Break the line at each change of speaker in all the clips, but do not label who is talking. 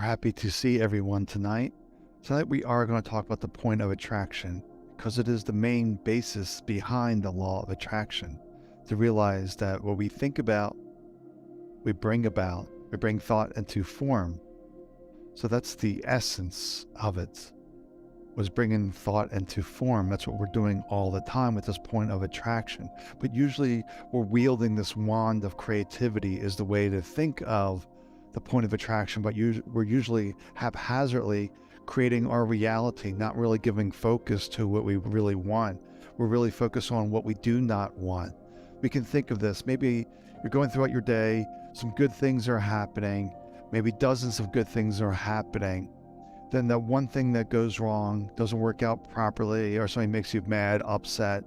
happy to see everyone tonight. Tonight we are going to talk about the point of attraction because it is the main basis behind the law of attraction. To realize that what we think about, we bring thought into form. So that's the essence of it, was bringing thought into form. That's what we're doing all the time with this point of attraction. But usually we're wielding this wand of creativity is the way to think of the point of attraction, but we're usually haphazardly creating our reality, not really giving focus to what we really want. We're really focused on what we do not want. We can think of this. Maybe you're going throughout your day, some good things are happening, maybe dozens of good things are happening. Then that one thing that goes wrong, doesn't work out properly, or something makes you mad, upset,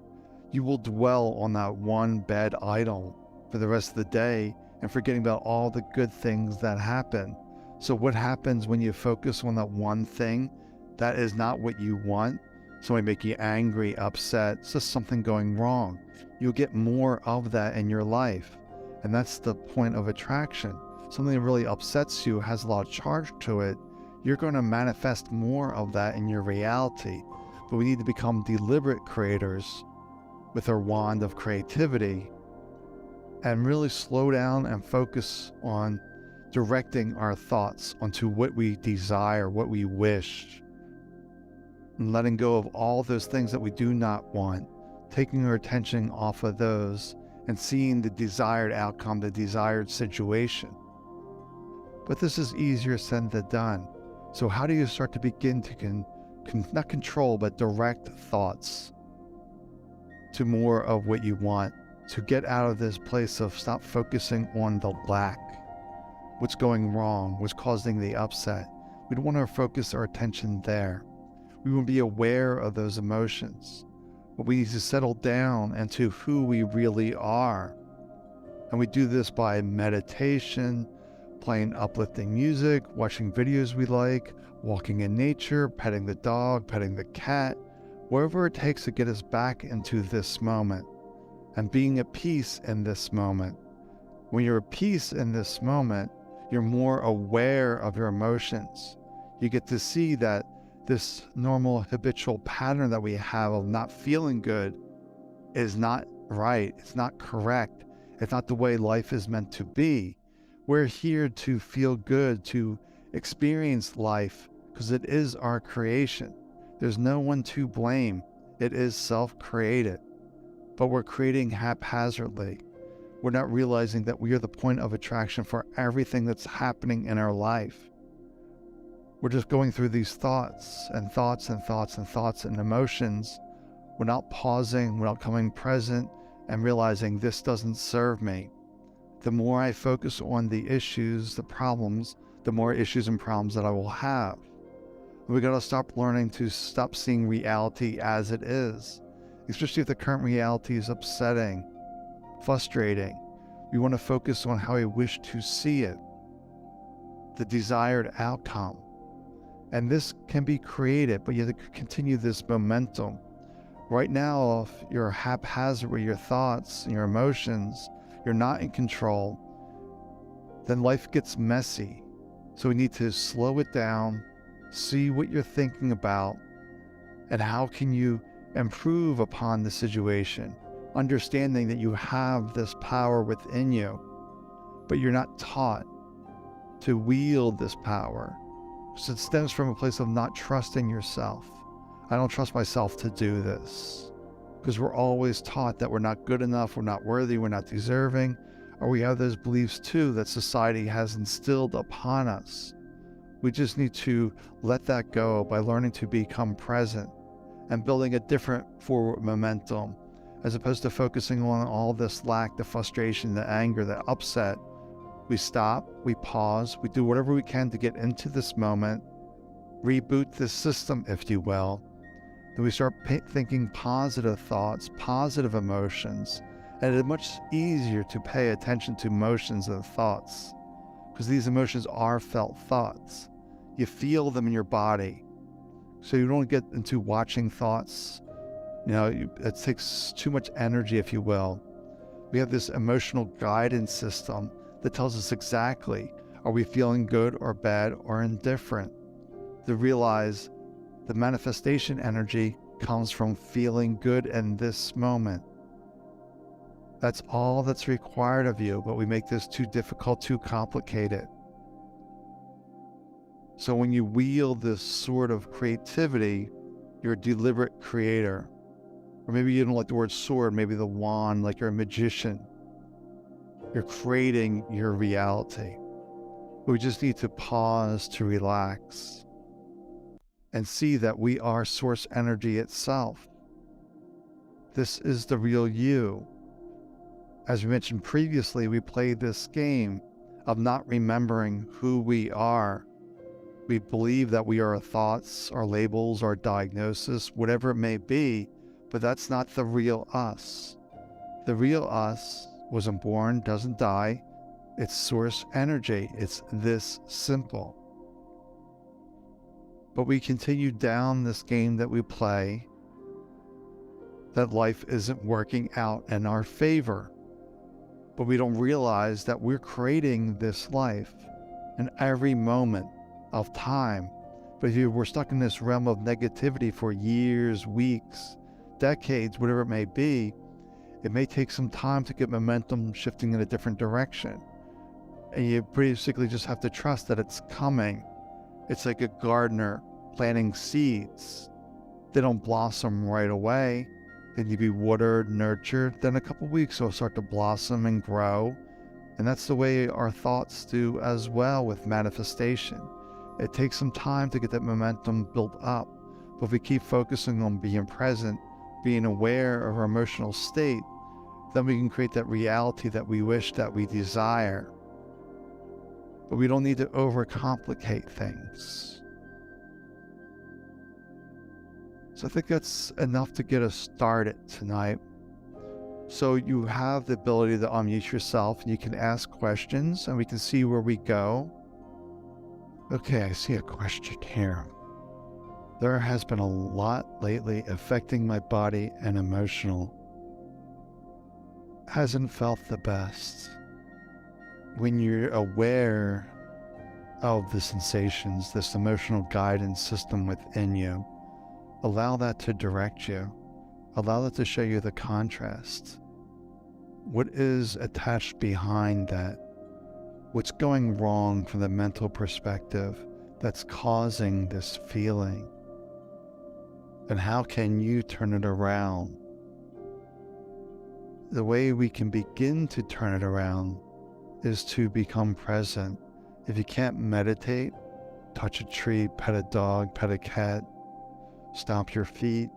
you will dwell on that one bad item for the rest of the day and forgetting about all the good things that happen. So what happens when you focus on that one thing that is not what you want? Somebody make you angry, upset, it's just something going wrong. You'll get more of that in your life. And that's the point of attraction. Something that really upsets you, has a lot of charge to it, you're going to manifest more of that in your reality. But we need to become deliberate creators with our wand of creativity and really slow down and focus on directing our thoughts onto what we desire, what we wish, and letting go of all those things that we do not want, taking our attention off of those and seeing the desired outcome, the desired situation. But this is easier said than done. So how do you start to begin to not control, but direct thoughts to more of what you want, to get out of this place of stop focusing on the lack, what's going wrong, what's causing the upset. We don't want to focus our attention there. We want to be aware of those emotions, but we need to settle down into who we really are. And we do this by meditation, playing uplifting music, watching videos we like, walking in nature, petting the dog, petting the cat, wherever it takes to get us back into this moment and being at peace in this moment. When you're at peace in this moment, you're more aware of your emotions. You get to see that this normal habitual pattern that we have of not feeling good is not right. It's not correct. It's not the way life is meant to be. We're here to feel good, to experience life, because it is our creation. There's no one to blame. It is self-created, but we're creating haphazardly. We're not realizing that we are the point of attraction for everything that's happening in our life. We're just going through these thoughts and thoughts and thoughts and thoughts and emotions. We're not pausing, we're not coming present and realizing this doesn't serve me. The more I focus on the issues, the problems, the more issues and problems that I will have. We got to stop learning to stop seeing reality as it is, especially if the current reality is upsetting, frustrating. We want to focus on how we wish to see it, the desired outcome. And this can be created, but you have to continue this momentum. Right now, if you're haphazard with your thoughts and your emotions, you're not in control, then life gets messy. So we need to slow it down, see what you're thinking about, and how can you improve upon the situation, understanding that you have this power within you, but you're not taught to wield this power. So it stems from a place of not trusting yourself. I don't trust myself to do this. Because we're always taught that we're not good enough, we're not worthy, we're not deserving, or we have those beliefs too that society has instilled upon us. We just need to let that go by learning to become present and building a different forward momentum, as opposed to focusing on all this lack, the frustration, the anger, the upset. We stop, we pause, we do whatever we can to get into this moment, reboot this system, if you will. Then we start thinking positive thoughts, positive emotions, and it's much easier to pay attention to emotions than thoughts, because these emotions are felt thoughts. You feel them in your body, so you don't get into watching thoughts. It takes too much energy, if you will. We have this emotional guidance system that tells us exactly Are we feeling good or bad or indifferent? To realize the manifestation energy comes from feeling good in this moment. That's all that's required of you, but we make this too difficult, too complicated. So when you wield this sort of creativity, you're a deliberate creator. Or maybe you don't like the word sword, maybe the wand, like you're a magician. You're creating your reality. We just need to pause to relax and see that we are source energy itself. This is the real you. As we mentioned previously, we played this game of not remembering who we are. We believe that we are our thoughts, our labels, our diagnosis, whatever it may be, but that's not the real us. The real us wasn't born, doesn't die. It's source energy. It's this simple. But we continue down this game that we play, that life isn't working out in our favor. But we don't realize that we're creating this life in every moment of time. But if we're stuck in this realm of negativity for years, weeks, decades, whatever it may be, it may take some time to get momentum shifting in a different direction. And you basically just have to trust that it's coming. It's like a gardener planting seeds. They don't blossom right away. They need to be watered, nurtured. Then a couple of weeks they'll start to blossom and grow. And that's the way our thoughts do as well with manifestation. It takes some time to get that momentum built up. But if we keep focusing on being present, being aware of our emotional state, then we can create that reality that we wish, that we desire. But we don't need to overcomplicate things. So I think that's enough to get us started tonight. So you have the ability to unmute yourself and you can ask questions and we can see where we go. Okay, I see a question here. There has been a lot lately affecting my body and emotional. Hasn't felt the best. When you're aware of the sensations, this emotional guidance system within you, allow that to direct you. Allow that to show you the contrast. What is attached behind that? What's going wrong from the mental perspective that's causing this feeling? And how can you turn it around? The way we can begin to turn it around is to become present. If you can't meditate, touch a tree, pet a dog, pet a cat, stomp your feet,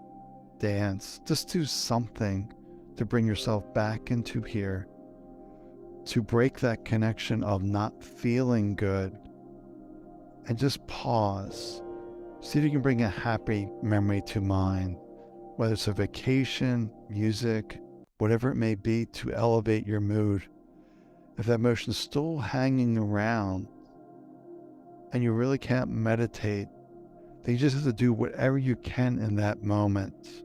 dance, just do something to bring yourself back into here, to break that connection of not feeling good, and just pause. See if you can bring a happy memory to mind, whether it's a vacation, music, whatever it may be, to elevate your mood. If that emotion is still hanging around and you really can't meditate, then you just have to do whatever you can in that moment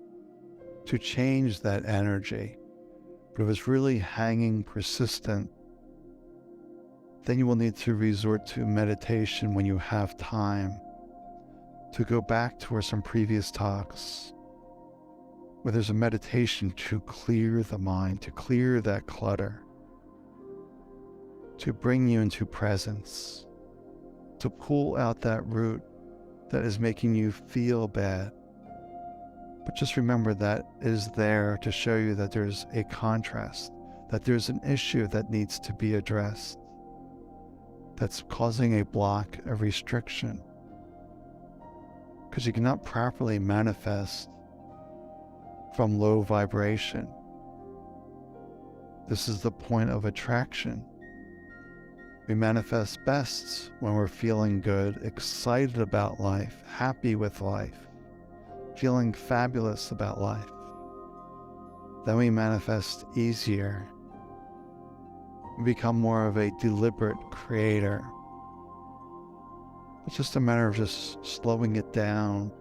to change that energy. But if it's really hanging persistent, then you will need to resort to meditation when you have time, to go back to some previous talks where there's a meditation to clear the mind, to clear that clutter, to bring you into presence, to pull out that root that is making you feel bad. But just remember that is there to show you that there's a contrast, that there's an issue that needs to be addressed, that's causing a block, a restriction. Because you cannot properly manifest from low vibration. This is the point of attraction. We manifest best when we're feeling good, excited about life, happy with life, feeling fabulous about life. Then we manifest easier. We become more of a deliberate creator. It's just a matter of just slowing it down,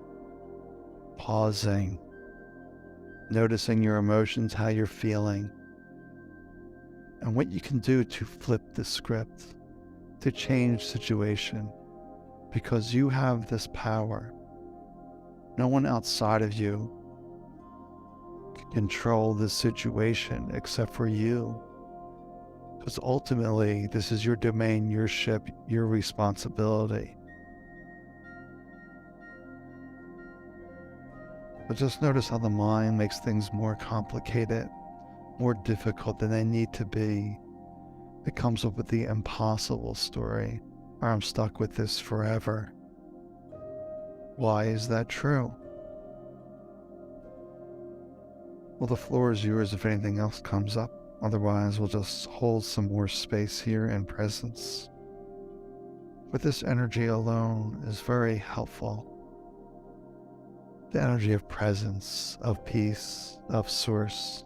pausing, noticing your emotions, how you're feeling, and what you can do to flip the script. to change situation because you have this power. No one outside of you can control this situation except for you. Because ultimately, this is your domain, your ship, your responsibility. But just notice how the mind makes things more complicated, more difficult than they need to be. It comes up with the impossible story, or I'm stuck with this forever. Why is that true? Well, the floor is yours if anything else comes up. Otherwise, we'll just hold some more space here in presence. But this energy alone is very helpful. The energy of presence, of peace, of source.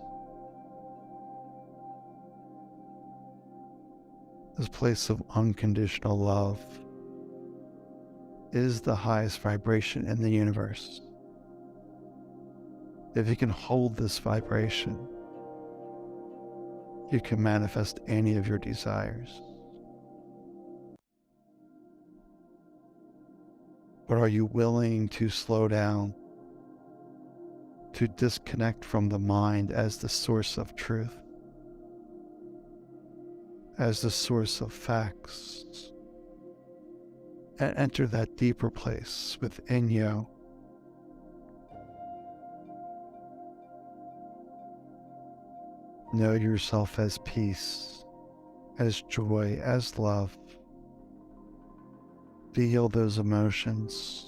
This place of unconditional love is the highest vibration in the universe. If you can hold this vibration, you can manifest any of your desires. But are you willing to slow down, to disconnect from the mind as the source of truth, as the source of facts, and enter that deeper place within you? Know yourself as peace, as joy, as love. Feel those emotions.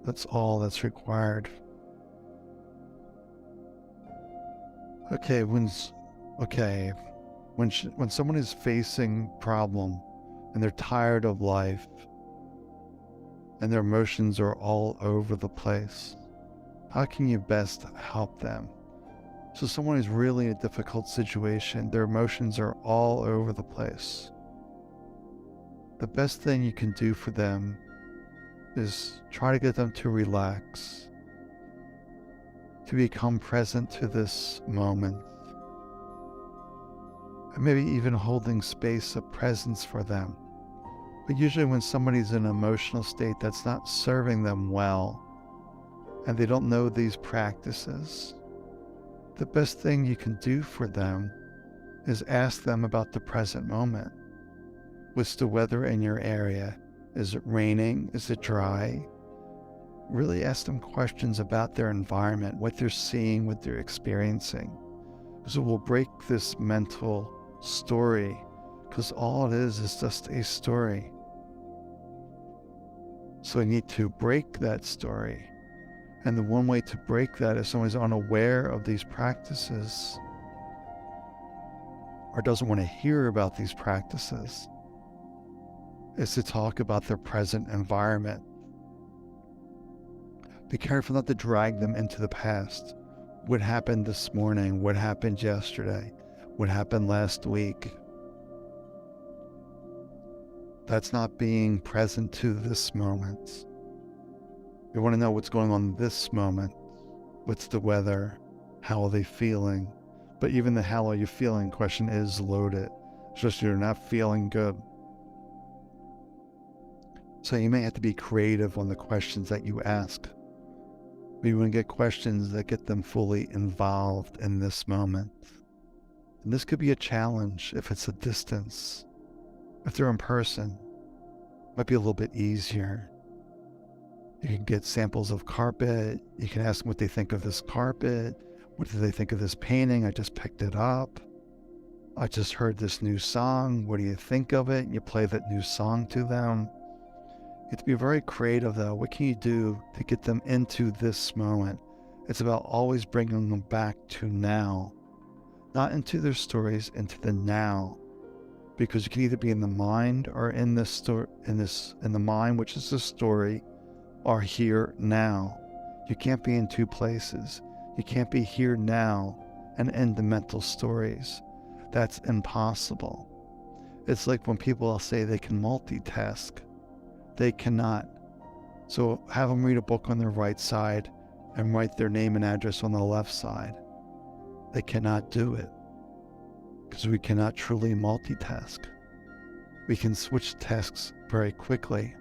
That's all that's required. Okay, when someone is facing problem and they're tired of life and their emotions are all over the place, how can you best help them? So someone is really in a difficult situation, their emotions are all over the place. The best thing you can do for them is try to get them to relax, to become present to this moment, and maybe even holding space of presence for them. But usually when somebody's in an emotional state that's not serving them well, and they don't know these practices, the best thing you can do for them is ask them about the present moment. What's the weather in your area? Is it raining? Is it dry? Really ask them questions about their environment, what they're seeing, what they're experiencing. Because it will break this mental story, because all it is just a story. So you need to break that story. And the one way to break that if someone's unaware of these practices or doesn't want to hear about these practices is to talk about their present environment. Be careful not to drag them into the past. What happened this morning? What happened yesterday? What happened last week? That's not being present to this moment. You want to know what's going on this moment. What's the weather? How are they feeling? But even the how are you feeling question is loaded. It's just you're not feeling good. So you may have to be creative on the questions that you ask. But you want to get questions that get them fully involved in this moment. And this could be a challenge if it's a distance. If they're in person, it might be a little bit easier. You can get samples of carpet. You can ask them what they think of this carpet. What do they think of this painting? I just picked it up. I just heard this new song. What do you think of it? And you play that new song to them. You have to be very creative though. What can you do to get them into this moment? It's about always bringing them back to now. Not into their stories, into the now. Because you can either be in the mind or in the mind, which is the story, or here now. You can't be in two places. You can't be here now and in the mental stories. That's impossible. It's like when people say they can multitask. They cannot. So have them read a book on their right side and write their name and address on the left side. They cannot do it. because we cannot truly multitask. We can switch tasks very quickly.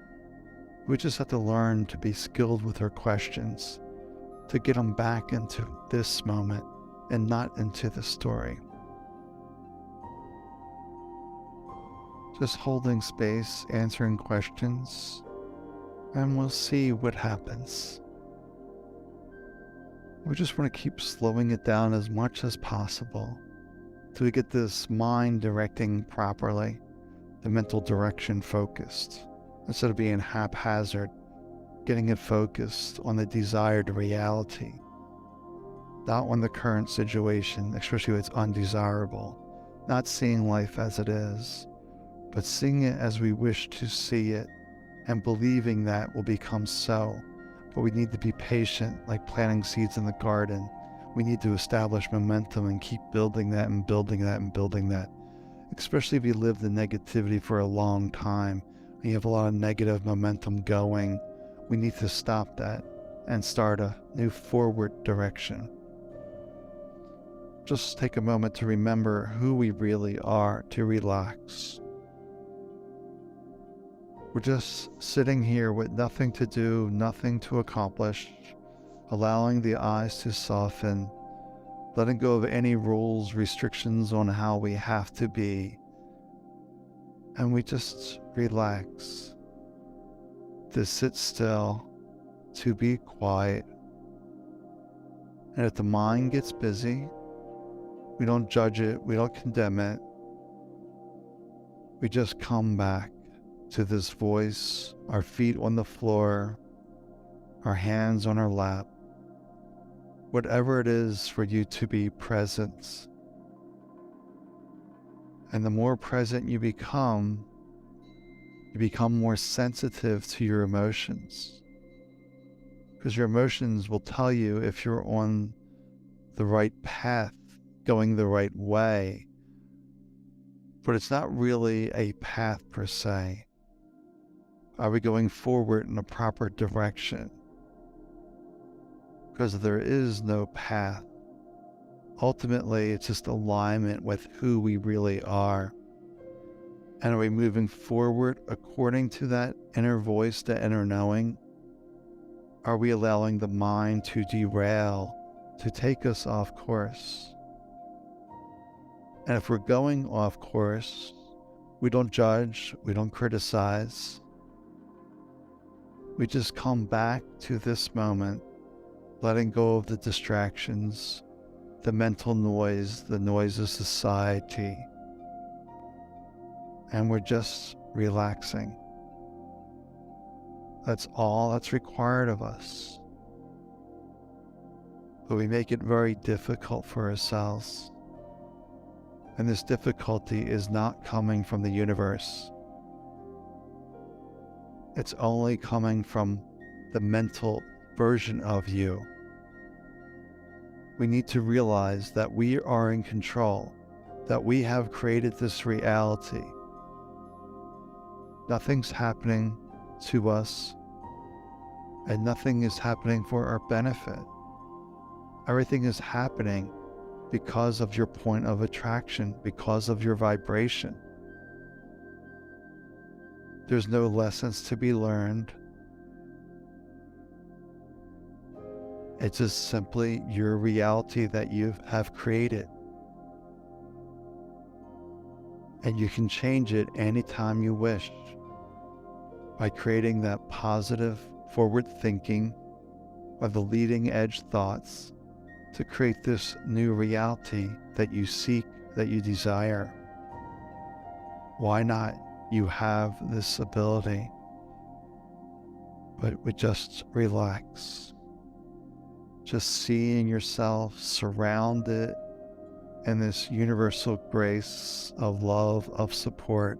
We just have to learn to be skilled with our questions, to get them back into this moment and not into the story. Just holding space, answering questions, and we'll see what happens. We just want to keep slowing it down as much as possible till we get this mind directing properly, the mental direction focused, instead of being haphazard, getting it focused on the desired reality, not on the current situation, especially if it's undesirable, not seeing life as it is, but seeing it as we wish to see it and believing that will become so. But we need to be patient, like planting seeds in the garden. We need to establish momentum and keep building that and building that and building that. Especially if you lived in negativity for a long time and you have a lot of negative momentum going, we need to stop that and start a new forward direction. Just take a moment to remember who we really are, to relax. We're just sitting here with nothing to do, nothing to accomplish, allowing the eyes to soften, letting go of any rules, restrictions on how we have to be, and we just relax, to sit still, to be quiet. And if the mind gets busy, we don't judge it, we don't condemn it, we just come back to this voice, our feet on the floor, our hands on our lap, whatever it is for you to be present. And the more present you become more sensitive to your emotions, because your emotions will tell you if you're on the right path, going the right way, but it's not really a path per se. Are we going forward in a proper direction? Because there is no path. Ultimately, it's just alignment with who we really are. And are we moving forward according to that inner voice, the inner knowing? Are we allowing the mind to derail, to take us off course? And if we're going off course, we don't judge, we don't criticize. We just come back to this moment, letting go of the distractions, the mental noise, the noise of society, and we're just relaxing. That's all that's required of us. But we make it very difficult for ourselves. And this difficulty is not coming from the universe. It's only coming from the mental version of you. We need to realize that we are in control, that we have created this reality. Nothing's happening to us, and nothing is happening for our benefit. Everything is happening because of your point of attraction, because of your vibration. There's no lessons to be learned. It's just simply your reality that you have created. And you can change it anytime you wish by creating that positive forward thinking or the leading edge thoughts to create this new reality that you seek, that you desire. Why not? You have this ability, but just relax. Just seeing yourself surrounded in this universal grace of love, of support,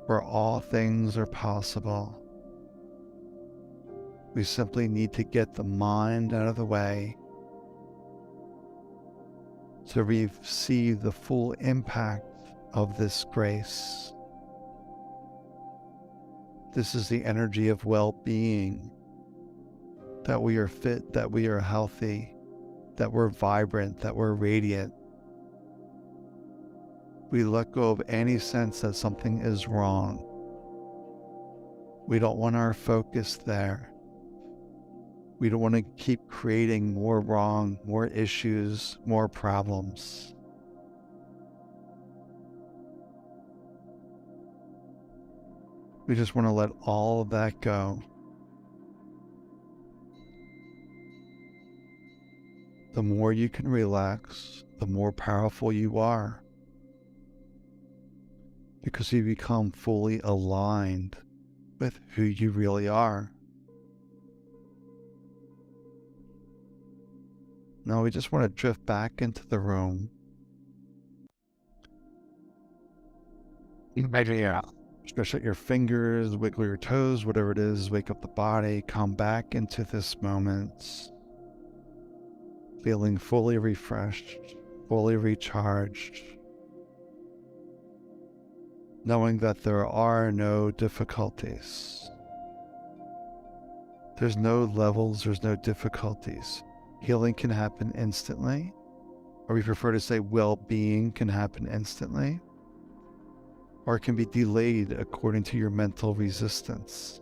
where all things are possible. We simply need to get the mind out of the way to receive the full impact of this grace. This is the energy of well-being, that we are fit, that we are healthy, that we're vibrant, that we're radiant. We let go of any sense that something is wrong. We don't want our focus there. We don't want to keep creating more wrong, more issues, more problems. We just want to let all of that go. The more you can relax, the more powerful you are, because you become fully aligned with who you really are. Now we just want to drift back into the room. Maybe stretch out your fingers, wiggle your toes, whatever it is, wake up the body, come back into this moment, feeling fully refreshed, fully recharged, knowing that there are no difficulties. There's no levels, there's no difficulties. Healing can happen instantly, or we prefer to say well-being can happen instantly, or it can be delayed according to your mental resistance,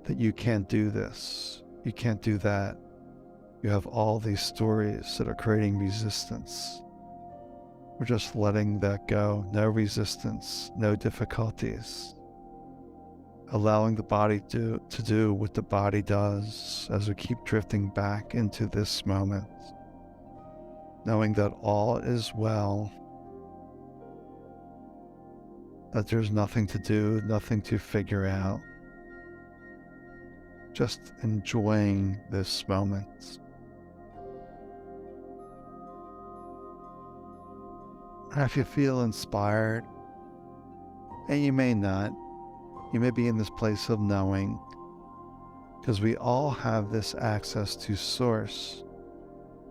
that you can't do this, you can't do that. You have all these stories that are creating resistance. We're just letting that go. No resistance, no difficulties. Allowing the body to do what the body does as we keep drifting back into this moment. Knowing that all is well, that there's nothing to do, nothing to figure out. Just enjoying this moment. And if you feel inspired, and you may not, you may be in this place of knowing, because we all have this access to Source.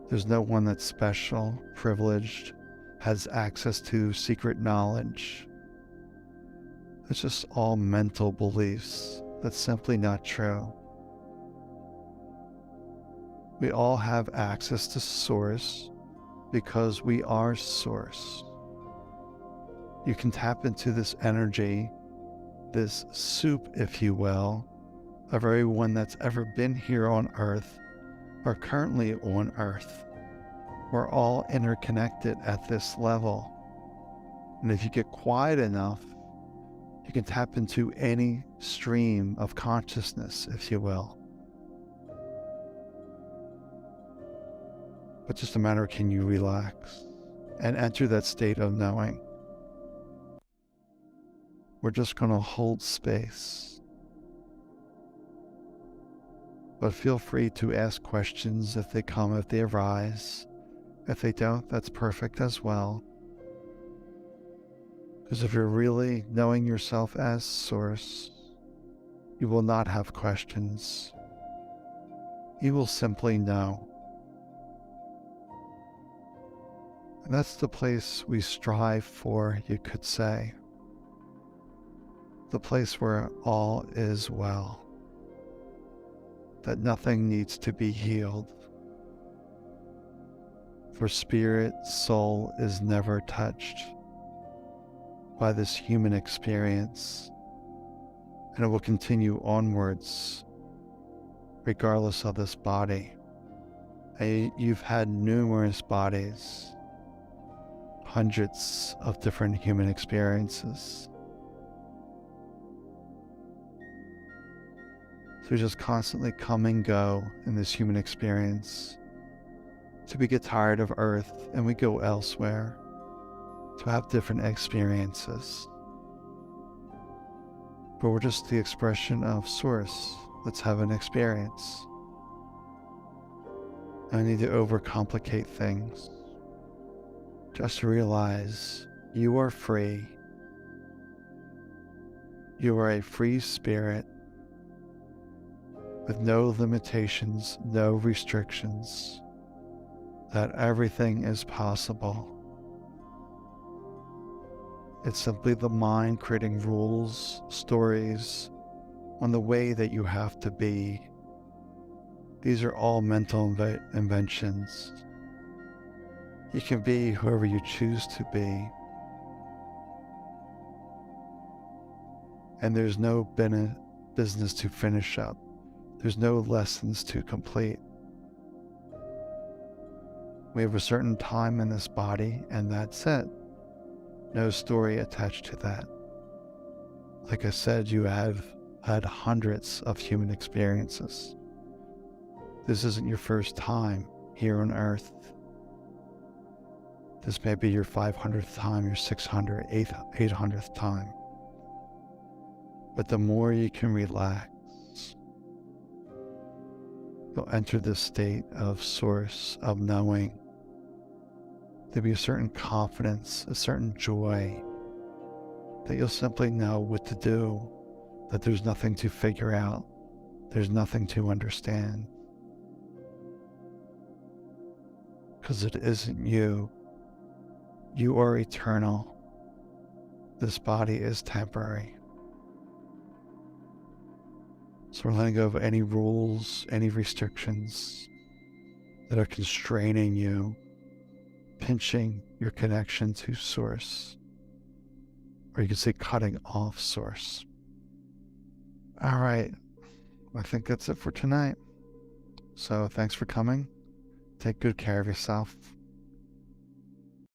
There's no one that's special, privileged, has access to secret knowledge. It's just all mental beliefs. That's simply not true. We all have access to Source because we are Source. You can tap into this energy, this soup, if you will, of everyone that's ever been here on Earth or currently on Earth. We're all interconnected at this level. And if you get quiet enough, you can tap into any stream of consciousness, if you will. But just a matter of, can you relax and enter that state of knowing? We're just going to hold space. But feel free to ask questions if they come, if they arise. If they don't, that's perfect as well. Because if you're really knowing yourself as Source, you will not have questions. You will simply know. And that's the place we strive for, you could say. The place where all is well. That nothing needs to be healed. For spirit, soul is never touched by this human experience, and it will continue onwards regardless of this body. You've had numerous bodies, hundreds of different human experiences. So we just constantly come and go in this human experience. So we get tired of Earth and we go elsewhere to have different experiences. But we're just the expression of Source. Let's have an experience. I need to overcomplicate things. Just to realize you are free. You are a free spirit with no limitations, no restrictions, that everything is possible. It's simply the mind creating rules, stories, on the way that you have to be. These are all mental inventions. You can be whoever you choose to be. and there's no business to finish up. There's no lessons to complete. We have a certain time in this body, and that's it. No story attached to that. Like I said, you have had hundreds of human experiences. This isn't your first time here on Earth. This may be your 500th time, your 600th, 800th time. But the more you can relax, you'll enter this state of source, of knowing. There'll be a certain confidence, a certain joy, that you'll simply know what to do, that there's nothing to figure out, there's nothing to understand. Because it isn't you. You are eternal. This body is temporary. So we're letting go of any rules, any restrictions that are constraining you, pinching your connection to source. Or you could say cutting off source. All right. I think that's it for tonight. So thanks for coming. Take good care of yourself.